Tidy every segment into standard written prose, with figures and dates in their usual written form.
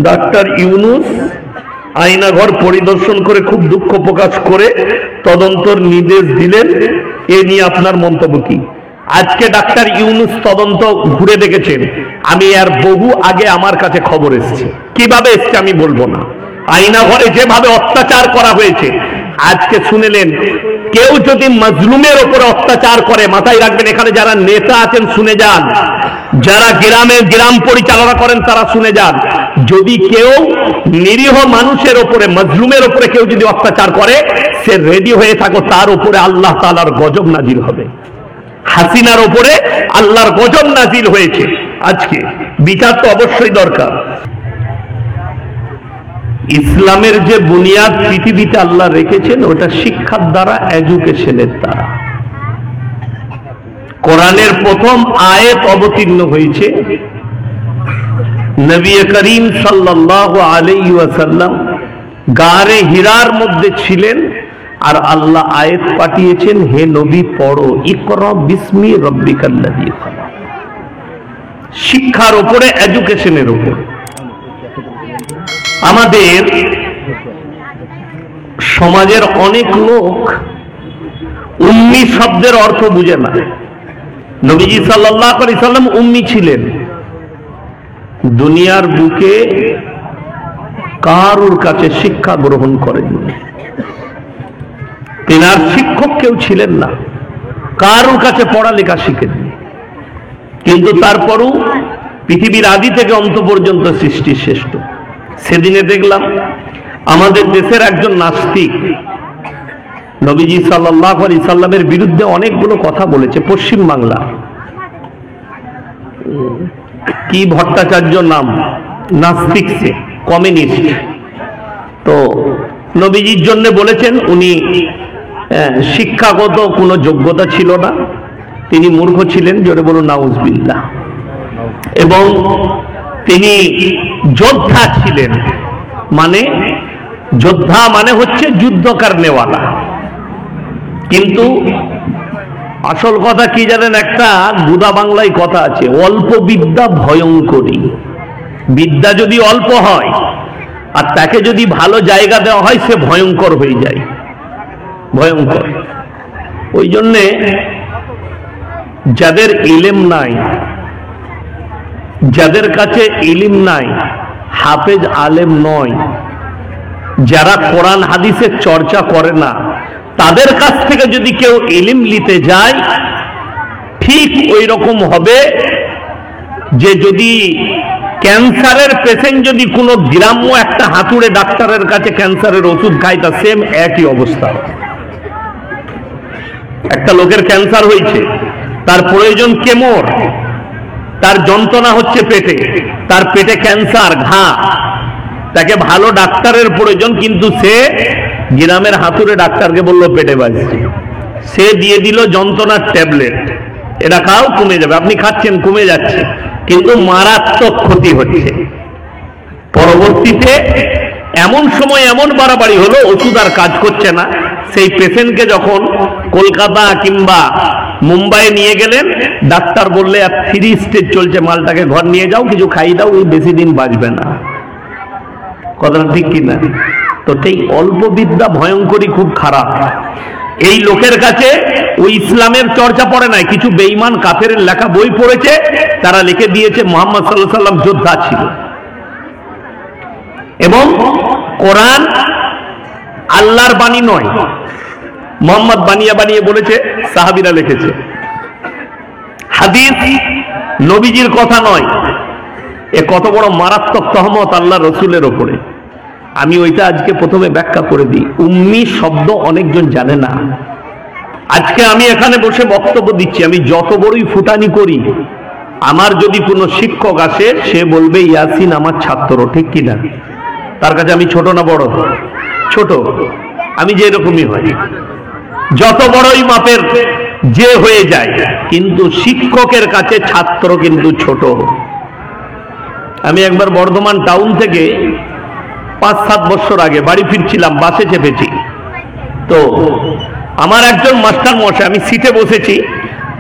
Doctor Yunus Aynaghor পরিদর্শন করে খুব দুঃখ প্রকাশ করে তদন্তর নির্দেশ দিলেন। এ নিয়ে আপনার মন্তব্য কি? আজকে ডাক্তার ইউনুস তদন্ত ঘুরে দেখেছেন, আমি আর বহু আগে আমার কাছে খবর এসেছে। কিভাবে এসছে আমি বলবো না। আয়নাঘরে যেভাবে অত্যাচার করা হয়েছে আজকে শুনেলেন। কেউ যদি মাজলুমের উপরে অত্যাচার করে, মাথায় রাখবেন, এখানে যারা নেতা আছেন শুনে যান, যারা গ্রাম পরিচালনা করেন তারা শুনে যান, যদি কেউ নিরীহ মানুষের উপরে, মাজলুমের উপরে কেউ যদি অত্যাচার করে, সে রেডি হয়ে থাকো, তার উপরে আল্লাহ তাআলার গজব নাজিল হবে। হাসিনার উপরে আল্লাহর গজব নাজিল হয়েছে। আজকে বিচার তো অবশ্যই দরকার। ইসলামের যে বুনিয়াদ পৃথিবীতে আল্লাহ রেখেছেন ওটা শিক্ষার দ্বারা, এডুকেশনের দ্বারা। কোরআনের প্রথম আয়াত অবতীর্ণ হয়েছে, নবী করিম সাল্লাল্লাহু আলাইহি ওয়াসাল্লাম গারে হিরার মধ্যে ছিলেন, আর আল্লাহ আয়াত পাঠিয়েছেন, হে নবী পড়ো, ইকরা বিসমি রাব্বিকাল্লাযী খালাক। শিক্ষার উপরে, এডুকেশনের উপরে। আমাদের সমাজের অনেক লোক উম্মি শব্দের অর্থ বুঝে না। নবীজি সাল্লাল্লাহু আলাইহি সাল্লাম উম্মি ছিলেন। দুনিয়ার বুকে কারোর কাছে শিক্ষা গ্রহণ করেননি, তেনার শিক্ষক কেউ ছিলেন না, কারোর কাছে পড়ালেখা শিখেননি। কিন্তু তারপরও পৃথিবীর আদি থেকে অন্ত পর্যন্ত সৃষ্টি শ্রেষ্ঠ। সেদিনে দেখলাম আমাদের দেশের একজন নাস্তিক নবীজি সাল্লাল্লাহু আলাইহি সাল্লামের বিরুদ্ধে অনেকগুলো কথা বলেছে। পশ্চিম বাংলা, কি ভট্টাচার্য নাম, নাস্তিক, সে কমিউনিস্ট। তো নবীজির জন্য বলেছেন উনি শিক্ষাগত কোনো যোগ্যতা ছিল না, তিনি মূর্খ ছিলেন, জোরে বলুন নাউজুবিল্লাহ। এবং তিনি যোদ্ধা ছিলেন, মানে যোদ্ধা মানে হচ্ছে যুদ্ধ করনেওয়ালা। কিন্তু আসল কথা কি জানেন, একটা গুদা বাংলায় কথা আছে, অল্প বিদ্যা ভয়ঙ্করী। বিদ্যা যদি অল্প হয় আর তাকে যদি ভালো জায়গা দেওয়া হয়, সে ভয়ঙ্কর হয়ে যায়, ভয়ঙ্কর। ওই জন্যে যাদের ইলম নাই, যাদের কাছে ইলম নাই, হাফেজ আলেম নয়, যারা কোরআন হাদিসের চর্চা করে না, তাদের কাছ থেকে যদি কেউ ইলম নিতে যায়, ঠিক ওই রকম হবে যে যদি ক্যান্সারের পেশেন্ট যদি কোনো গ্রাম্য একটা হাতুড়ে ডাক্তারের কাছে ক্যান্সারের ওষুধ খায়, তা সেম একই অবস্থা। একটা লোকের ক্যান্সার হয়েছে, তার প্রয়োজন কেমোর, তার যন্ত্রণা হচ্ছে পেটে, তার পেটে ক্যান্সার, ঘা, তাকে ভালো ডাক্তারের প্রয়োজন। কিন্তু সে গ্রামের হাতুড়ে ডাক্তারকে বলল পেটে বাজছে, সে দিয়ে দিল যন্ত্রণার ট্যাবলেট, এটা খাও কমে যাবে। আপনি খাচ্ছেন, কমে যাচ্ছে, কিন্তু মারাত্মক ক্ষতি হচ্ছে। পরবর্তীতে এমন সময় এমন বাড়াবাড়ি হলো, ওষুধ আর কাজ করছে না। সেই পেশেন্টকে যখন কলকাতা কিংবা মুম্বাই নিয়ে গেলেন, ডাক্তার বললে আর 3 স্টেজ চলছে, মালটাকে ঘর নিয়ে যাও, কিছু খাই দাও, এই বেশি দিন বাঁচবে না। কথাটা ঠিক কিনা? তো সেই অল্প বিদ্যা ভয়ঙ্করী, খুব খারাপ। এই লোকের কাছে ওই ইসলামের চর্চা পড়ে নাই, কিছু বেঈমান কাফেরের লেখা বই পড়েছে, তারা লিখে দিয়েছে মুহাম্মদ সাল্লাল্লাহু আলাইহি সাল্লাম যোদ্ধা ছিল। এবং কোরআন আল্লাহর বাণী নয়, মুহাম্মদ বানিয়ে বানিয়ে বলেছে, সাহাবীরা লিখেছে। হাদিস নবীজির কথা নয়। এ কত বড় মারাত্মক তহমত আল্লাহ রসুলের ওপরে। আমি ওইটা আজকে প্রথমে ব্যাখ্যা করে দিই। উম্মি শব্দ অনেকজন জানে না। আজকে আমি এখানে বসে বক্তব্য দিচ্ছি, আমি যত বড়ই ফুটানি করি, আমার যদি কোনো শিক্ষক আসে, সে বলবে ইয়াসিন আমার ছাত্র, ঠিক কিনা? তার কাছে আমি ছোট না বড়? ছোট। আমি যে এরকমই হয়, যত বড়ই মাপের যে হয়ে যায়, কিন্তু শিক্ষকের কাছে ছাত্র কিন্তু ছোট। আমি একবার বর্ধমান টাউন থেকে 5-7 বছর আগে বাড়ি ফিরছিলাম, বাসে চেপেছি। তো আমার একজন মাস্টার মশাই, আমি সিটে বসেছি,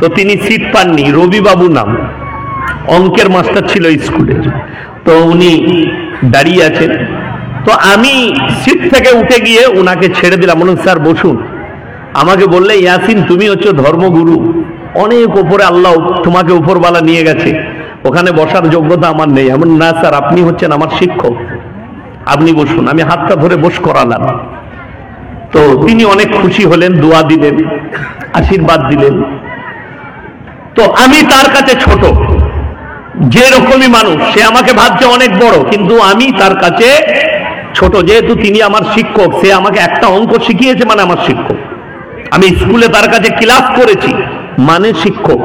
তো তিনি সিট পাননি, রবিবাবু নাম, অঙ্কের মাস্টার ছিল স্কুলে। তো উনি দাঁড়িয়ে আছেন। তো আমি সিট থেকে উঠে গিয়ে ওনাকে ছেড়ে দিলাম, বলুন স্যার বসুন। আমাকে বললে, ইয়াসিন তুমি হচ্ছে ধর্মগুরু, অনেক উপরে আল্লাহ তোমাকে উপরওয়ালা নিয়ে গেছে, ওখানে বসার যোগ্যতা আমার নেই। এমন না স্যার, আপনি হচ্ছেন আমার শিক্ষক, আপনি বসুন। আমি হাতটা ধরে বস করালাম। তো তিনি অনেক খুশি হলেন, দোয়া দিলেন, আশীর্বাদ দিলেন। তো আমি তার কাছে ছোট, যে রকমই মানুষ, সে আমাকে ভাবছে অনেক বড়, কিন্তু আমি তার কাছে ছোট। যেহেতু তিনি আমার শিক্ষক, সে আমাকে একটা অঙ্ক শিখিয়েছে মানে আমার শিক্ষক। আমি স্কুলে তার কাছে ক্লাস করেছি মানে শিক্ষক।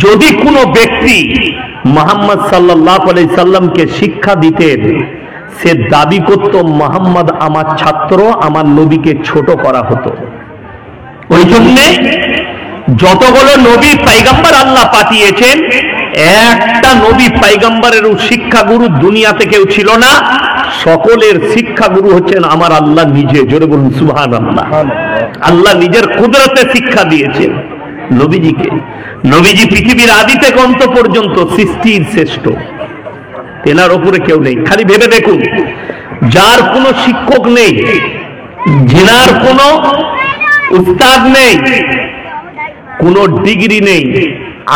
যদি কোনো ব্যক্তি মুহাম্মদ সাল্লাল্লাহু আলাইহি সাল্লামকে শিক্ষা দিতেন, সে দাবি করত মুহাম্মদ আমার ছাত্র, আমার নবীকে ছোট করা হতো। ওই জন্যে যতগুলো নবী পয়গম্বর আল্লাহ পাঠিয়েছেন, একটা নবী পয়গম্বরেরও শিক্ষাগুরু দুনিয়াতে কেউ ছিল না। সকলের শিক্ষাগুরু হচ্ছেন আমার আল্লাহ নিজে। জোরে বলুন সুবহানাল্লাহ। আল্লাহ নিজের কুদরতে শিক্ষা দিয়েছেন নবীজিকে। নবীজি পৃথিবীর আদি থেকে অন্ত পর্যন্ত সৃষ্টির শ্রেষ্ঠ, তেনার ওপরে কেউ নেই। খালি ভেবে দেখুন, যার কোনো শিক্ষক নেই, জেনার কোনো উস্তাদ নেই, কোনো ডিগ্রি নেই,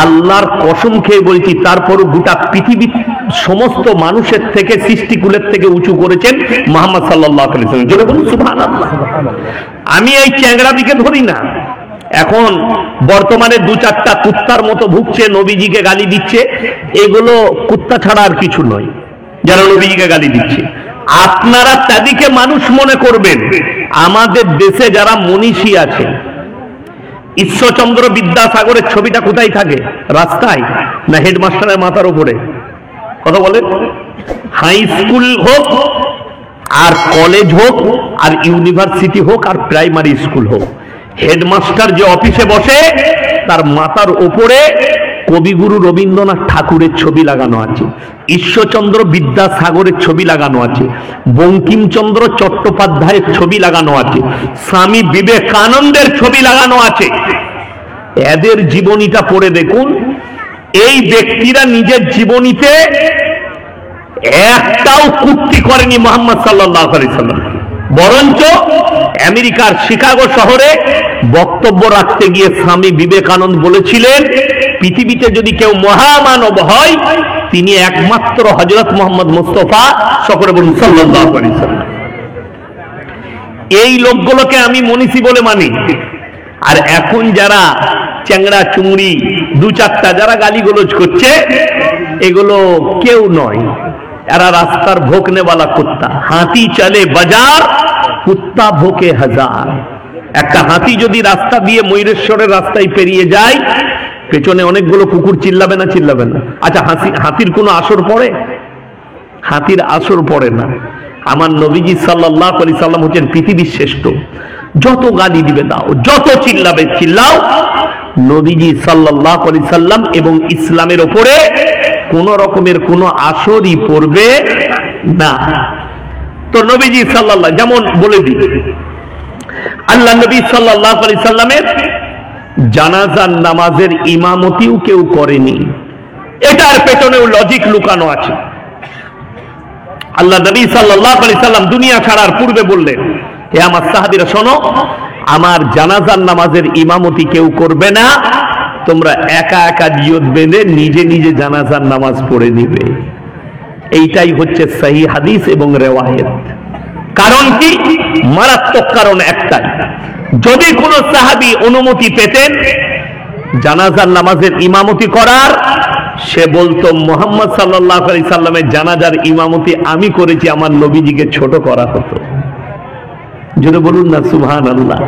আল্লাহর কসম খেয়ে বলছি, তারপরও গোটা পৃথিবীর সমস্ত মানুষের থেকে, সৃষ্টিকুলের থেকে উঁচু করেছেন মুহাম্মদ সাল্লাল্লাহু আলাইহি ওয়াসাল্লাম। জোরে বলুন সুবহানাল্লাহ। আমি এই চ্যাংড়াদিকে ধরি না। এখন বর্তমানে দু চারটা কুত্তার মতো ভুগছে, নবীজিকে গালি দিচ্ছে, এগুলো কুত্তা ছাড়া আর কিছু নয় যারা নবীজিকে গালি দিচ্ছে। আপনারা তাদেরকে মানুষ মনে করবেন। আমাদের দেশে যারা মনীষী আছে, ঈশ্বরচন্দ্র বিদ্যাসাগরের ছবিটা কোথায় থাকে? রাস্তায় না হেডমাস্টারের মাথার উপরে? কথা বলে। হাই স্কুল হোক আর কলেজ হোক আর ইউনিভার্সিটি হোক আর প্রাইমারি স্কুল হোক, হেডমাস্টার যে অফিসে বসে তার মাথার উপরে কবিগুরু রবীন্দ্রনাথ ঠাকুরের ছবি লাগানো আছে, ঈশ্বরচন্দ্র বিদ্যাসাগরের ছবি লাগানো আছে, বঙ্কিমচন্দ্র চট্টোপাধ্যায়ের ছবি লাগানো আছে, স্বামী বিবেকানন্দের ছবি লাগানো আছে। এদের জীবনীটা পড়ে দেখুন। এই ব্যক্তিরা নিজের জীবনীতে একটাও কুট্টি করেনি মুহাম্মদ সাল্লাল্লাহু আলাইহি সাল্লাম। বরঞ্চ আমেরিকার শিকাগো শহরে বক্তব্য রাখতে গিয়ে স্বামী বিবেকানন্দ বলেছিলেন, পৃথিবীতে যদি কেউ মহামানব হয়, তিনি একমাত্র হযরত মুহাম্মদ মুস্তাফা সকলে বলুন সাল্লাল্লাহু আলাইহি সাল্লাম। এই লোকগুলোকে আমি মনীষী বলে মানি। আর এখন যারা চ্যাংড়া চুংড়ি দু চারটা যারা গালিগোলজ করছে, এগুলো কেউ নয়, এরা রাস্তার ভোকনেওয়ালা কুত্তা। হাতি চলে বাজার, কুত্তা ভোকে হাজার। একটা হাতি যদি রাস্তা দিয়ে ময়ূরেশ্বরের রাস্তায় পেরিয়ে যায়, পেছনে অনেকগুলো কুকুর চিল্লাবে না? চিল্লাবে না? আচ্ছা, হাতির কোনো আসর পড়ে? হাতির আসর পড়ে না। আমার নবীজি সাল্লাল্লাহু আলাইহি সাল্লাম হচ্ছেন পৃথিবীর শ্রেষ্ঠ। যত গালি দিবে দাও, যত চিল্লাবে চিল্লাও, নবীজি সাল্লাল্লাহু আলাইহি সাল্লাম এবং ইসলামের ওপরে কোন রকমের কোন আসরই পড়বে না। তো নবীজি সাল্লাল্লাহু, যেমন বলে দিই, আল্লাহ নবী সাল্লাল্লাহু আলাইহি সাল্লামের জানাজার নামাজের ইমামতিও কেউ করেনি। এটার পেছনেও লজিক লুকানো আছে। আল্লাহ নবী সাল্লাল্লাহু আলাইহি সাল্লাম দুনিয়া ছাড়ার পূর্বে বললেন, হে আমার সাহাবীরা শোনো, আমার জানাজার নামাজের ইমামতি কেউ করবে না, তোমরা একা একা নিয়ত বেঁধে নিজে নিজে জানাজার নামাজ পড়ে নিবে। এইটাই হচ্ছে সহিহ হাদিস এবং রিওয়ায়াত। কারণ কি? মারাত্মক কারণ একটাই, যদি কোন সাহাবী অনুমতি পেতেন জানাজার নামাজের ইমামতি করার, সে বলতো মুহাম্মদ সাল্লাল্লাহু আলাইহি সাল্লামের জানাজার ইমামতি আমি করেছি, আমার নবীজিকে ছোট করা হতো। যদি বলুন না সুবহানাল্লাহ।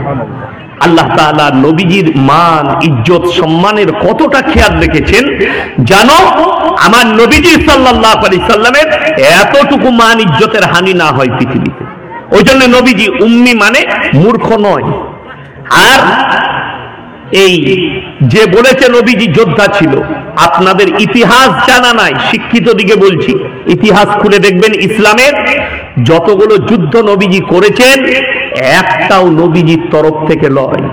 আল্লাহ তাআলা নবীজির মান ইজ্জত সম্মানের কতটা খেয়াল রেখেছেন জানো? আমার নবীজি সাল্লাল্লাহু আলাইহি সাল্লামের এতটুকু মান ইজ্জতের হানি না হয় পৃথিবীতে। ওই জন্য নবীজি উম্মি মানে মূর্খ নয়। আর এই যে বলেছে নবীজি যোদ্ধা ছিল, আপনাদের ইতিহাস জানা নাই, শিক্ষিত দিকে বলছি, ইতিহাস খুলে দেখবেন ইসলামের যতগুলো যুদ্ধ নবীজি করেছেন, একটাও নবীজির তরফ থেকে লয়।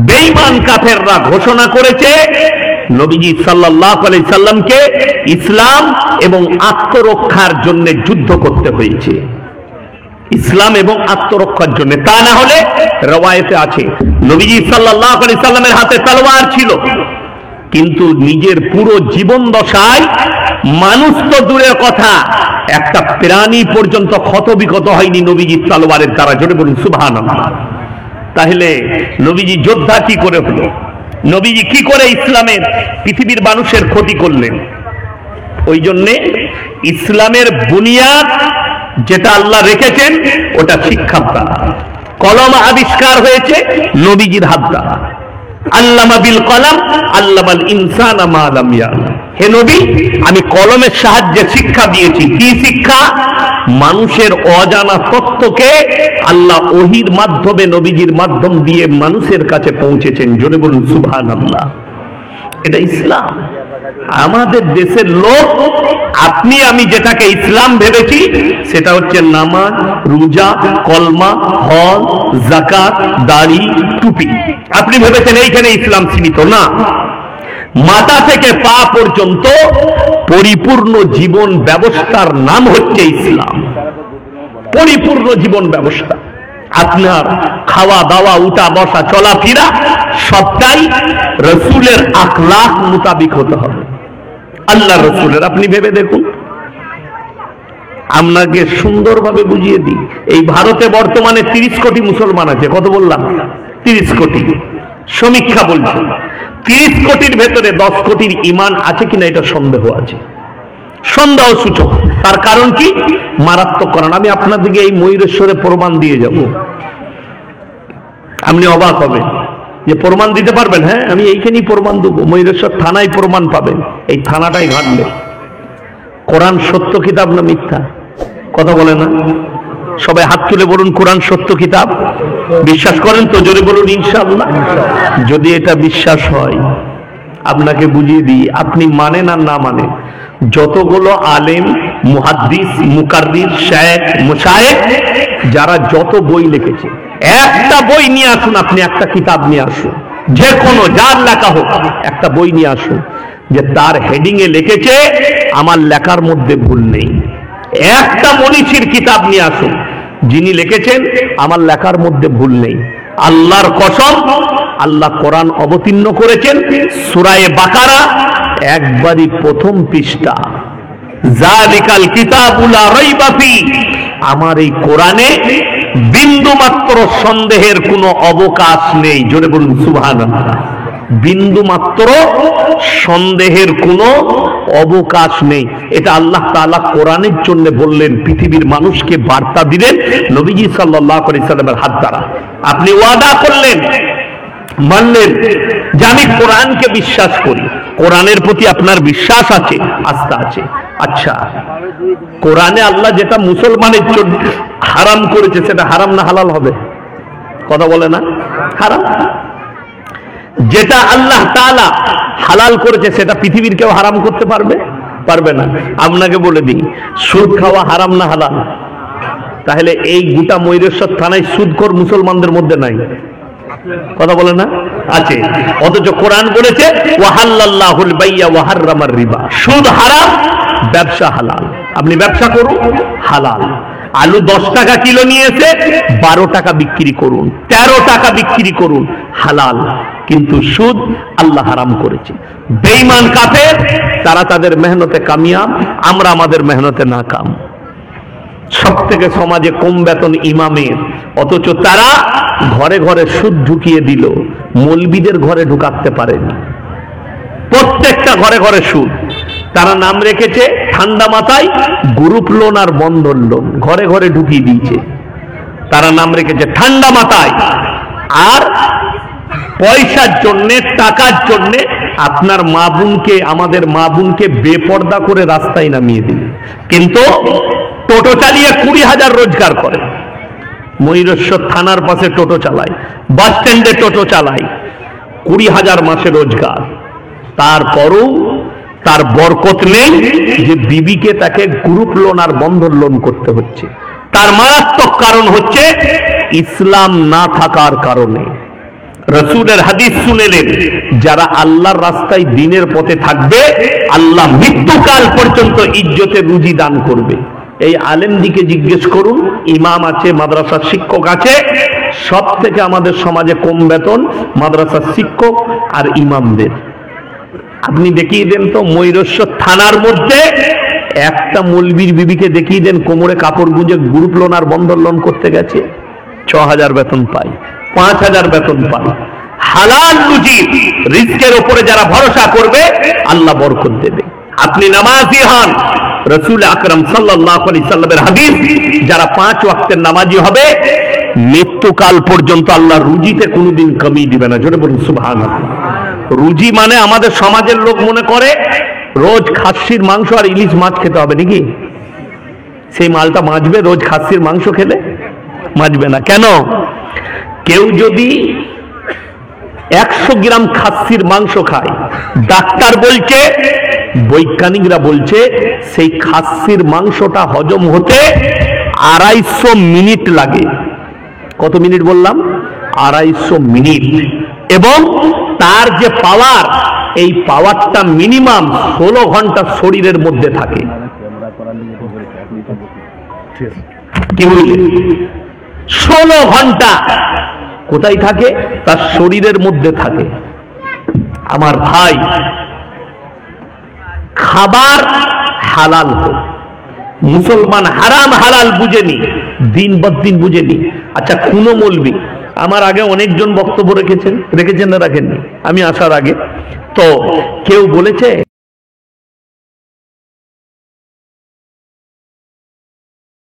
বেঈমান কাফেররা ঘোষণা করেছে নবীজি সাল্লাল্লাহু আলাইহি সাল্লামকে ইসলাম এবং আত্মরক্ষার জন্য যুদ্ধ করতে হয়েছে, ইসলাম এবং আত্মরক্ষার জন্য। তা না হলে রওয়ায়েতে আছে নবীজি সাল্লাল্লাহু আলাইহি সাল্লামের হাতে তলোয়ার ছিল, কিন্তু নিজের পুরো জীবন দশায় মানুষ তো দূরের কথা, একটা প্রাণী পর্যন্ত ক্ষতবিক্ষত হয়নি নবীজির তলোয়ারের দ্বারা। জোরে বলুন সুবহানাল্লাহ। তাহলে নবীজি যোদ্ধা কি করে হলো? নবীজি কি করে ইসলামের পৃথিবীর মানুষের ক্ষতি করলেন? ওই জন্যে ইসলামের বুনিয়াদ যেটা আল্লাহ রেখেছেন ওটা শিক্ষার দ্বারা। কলম আবিষ্কার হয়েছে নবীজির হাত দ্বারা। আল্লামা বিল কলম আল্লামাল ইনসানা মা লাম ইয়ালাম। হে নবী, আমি কলমের সাহায্যে শিক্ষা দিয়েছি। কি শিক্ষা? মানুষের অজানা তত্ত্বকে আল্লাহ ওহীর মাধ্যমে নবীজির মাধ্যম দিয়ে মানুষের কাছে পৌঁছেছেন। জোরে বলুন সুবহানাল্লাহ। এটা ইসলাম। আমাদের দেশের লোক, আপনি আমি যেটাকে ইসলাম ভেবেছি সেটা হচ্ছে নামাজ, রোজা, কলমা, হজ, যাকাত, দাড়ি, টুপি। আপনি ভেবেছেন এইখানে ইসলাম সীমিত। না, মাথা থেকে পা পর্যন্ত পরিপূর্ণ জীবন ব্যবস্থার নাম হচ্ছে ইসলাম। পরিপূর্ণ জীবন ব্যবস্থা। আপনার খাওয়া দাওয়া, উঠা বসা, চলাফেরা সবটাই রসুলের আখলাক মোতাবিক হতে হবে, আল্লাহ রসুলের। আপনি ভেবে দেখুন, আপনাকে সুন্দরভাবে বুঝিয়ে দিই। এই ভারতে বর্তমানে 30 কোটি মুসলমান আছে। কত বললাম? 30 কোটি। সমীক্ষা বলছে 30 কোটির ভেতরে 10 কোটির ঈমান আছে কিনা এটা সন্দেহ আছে, সন্দেহ সূচক। তার কারণ কি? মারাত্মক কারণ। আমি আপনাদেরকে এই ময়ূরেশ্বরে প্রমাণ দিয়ে যাব, আপনি অবাক হবেন যে প্রমাণ দিতে পারবেন। হ্যাঁ, আমি এইখানেই প্রমাণ দেবো। ময়ূরেশ্বর থানায় প্রমাণ পাবেন। এই থানাটাই ঘাটলে কোরআন সত্য কিতাব না মিথ্যা? কথা বলে না সবাই? হাত তুলে বলুন কোরআন সত্য কিতাব। বিশ্বাস করেন তো? জোরে বলুন ইনশাআল্লাহ। যদি এটা বিশ্বাস হয়, আপনাকে বুঝিয়ে দিই, আপনি মানেন আর না মানেন, যতগুলো আলেম, মুহাদ্দিস, মুকাররির, শায়েখ, মুশায়েখ যারা যত বই লিখেছে, একটা বই নিয়ে আসুন। আপনি একটা কিতাব নিয়ে আসুন, যে কোনো যার লেখা হোক, একটা বই নিয়ে আসুন যে তার হেডিং এ লিখেছে আমার লেখার মধ্যে ভুল নেই। একটা মনীষীর কিতাব নিয়ে আসুন যিনি লিখেছেন আমার লেখার মধ্যে ভুল নেই। আল্লাহর কসম, আল্লাহ কোরআন অবতীর্ণ করেছেন সূরা বাকারা একবারই প্রথম পৃষ্ঠা, যালিকাল কিতাবু লা রাইবা ফি। আমার এই কোরআনে বিন্দু মাত্র সন্দেহের কোনো অবকাশ নেই। জোরে বলুন সুবহানাল্লাহ। বিন্দু মাত্র সন্দেহের কোনো অবকাশ নেই। এটা আল্লাহ তাআলা কোরআনের জন্য বললেন, পৃথিবীর মানুষকে বার্তা দিলেন নবীজি সাল্লাল্লাহু আলাইহি সাল্লামের হাত দ্বারা। আপনি ওয়াদা করলেন, মানলেন যে আমি কোরআনকে বিশ্বাস করি, কোরআনের প্রতি আপনার বিশ্বাস আছে, আস্থা আছে। আচ্ছা, কোরআনে আল্লাহ যেটা মুসলমানের জন্য হারাম করেছে সেটা হারাম না হালাল হবে? কথা বলে না? হারাম। যেটা আল্লাহ তাআলা হালাল করেছে সেটা পৃথিবীর কেউ হারাম করতে পারবে? পারবে না। আপনাকে বলে দিই, সুদ খাওয়া হারাম না হালাল? তাহলে এই গোটা ময়ূরেশ্বর থানায় সুদখোর মুসলমানদের মধ্যে নাই। কথা বলে না? আছে। অথচ কোরআন বলেছে ওয়াহাল্লাল্লাহুল বাইয়া ওয়া হাররামার রিবা। সুদ হারাম, ব্যবসা হালাল। আপনি ব্যবসা করুন, হালাল। আলু 10 টাকা কিলো নিয়েছে, 12 টাকা বিক্রি করুন, 13 টাকা বিক্রি করুন, হালাল। কিন্তু সুদ আল্লাহ হারাম করেছে। বেঈমান কাফের তারা তাদের মেহনতে কামিয়াব, আমরা আমাদের মেহনতে নাকাম। সব থেকে সমাজে কম বেতন ইমামের, অথচ তারা ঘরে ঘরে সুদ ঢুকিয়ে দিল, মৌলবীদের ঘরে ঢুকাতে পারেনি। প্রত্যেকটা ঘরে ঘরে সুদ। তারা নাম রেখেছে ঠান্ডা মাথায় গ্রুপ লোন আর বন্ধন লোন, ঘরে ঘরে ঢুকিয়ে দিয়েছে। তারা নাম রেখেছে ঠান্ডা মাথায়। আর পয়সার জন্যে, টাকার জন্যে আপনার মা বোনকে, আমাদের মা বোনকে বেপর্দা করে রাস্তায় নামিয়ে দিল। কিন্তু টোটো চালিয়ে 20,000 রোজগার করে। ময়ূরেশ্বর থানার পাশে টোটো চালায়, বাস স্ট্যান্ডে টোটো চালায়, 20,000 মাসে রোজগার। তারপরও তার বরকত নেই যে বিবিকে তাকে গ্রুপ লোন আর বন্ধন লোন করতে হচ্ছে। তার মারাত্মক কারণ হচ্ছে ইসলাম না থাকার কারণে। রাসূলের হাদিস শুনেলেন, যারা আল্লাহর রাস্তায় দ্বীনের পথে থাকবে আল্লাহ মৃত্যুকাল পর্যন্ত ইজ্জতের রুজি দান করবে। এই আলেম দিকে জিজ্ঞেস করুন, ইমাম আছে, মাদ্রাসার শিক্ষক আছে, সব থেকে আমাদের সমাজে কম বেতন মাদ্রাসার শিক্ষক আর ইমামদের। আপনি দেখিয়ে দেন তো ময়ূরেশ্বর থানার মধ্যে একটা মৌলবীর বিবিকে দেখিয়ে দেন কোমরে কাপড় গুঁজে গ্রুপ লোন আর বন্ধন লোন করতে গেছে, ৬,০০০ বেতন পায়, ৫,০০০ বেতন পায়। হালাল রুজি রিজকের উপরে যারা ভরসা করবে আল্লাহ বরকত দেবে। আপনি নামাজি হন, রাসূল আকরাম সাল্লাল্লাহু আলাইহি সাল্লামের হাদিস, যারা 5 ওয়াক্তের নামাজি হবে মৃত্যুকাল পর্যন্ত আল্লাহ রুজিতে কোনোদিন কমি দিবে না। জোরে বলুন সুবহানাল্লাহ। রুজি মানে আমাদের সমাজের লোক মনে করে রোজ খাসির মাংস আর ইলিশ মাছ খেতে হবে নাকি? সেই মালটা মাজবে রোজ খাসির মাংস খেলে? মাজবে না। কেন? কেউ যদি 100 গ্রাম খাসির মাংস খায়, ডাক্তার বলছে, বৈজ্ঞানিকরা বলছে সেই খাসির মাংসটা হজম হতে 250 মিনিট লাগে। কত মিনিট বললাম? 250 মিনিট। এবং তার যে পাওয়ার, এই পাওয়ারটা মিনিমাম 16 ঘন্টা শরীরের মধ্যে থাকে। কি বললেন? 16 ঘন্টা কোথায় থাকে? তার শরীরের মধ্যে থাকে। আমার ভাই, খাবার হালাল হোক, মুসলমান হারাম হালাল বুঝেনি, দিন বদিন বুঝেনি। আচ্ছা, কোন মৌলবি, আমার আগে অনেকজন বক্তব্য রেখেছেন না রাখেননি, আমি আসার আগে তো কেউ বলেছে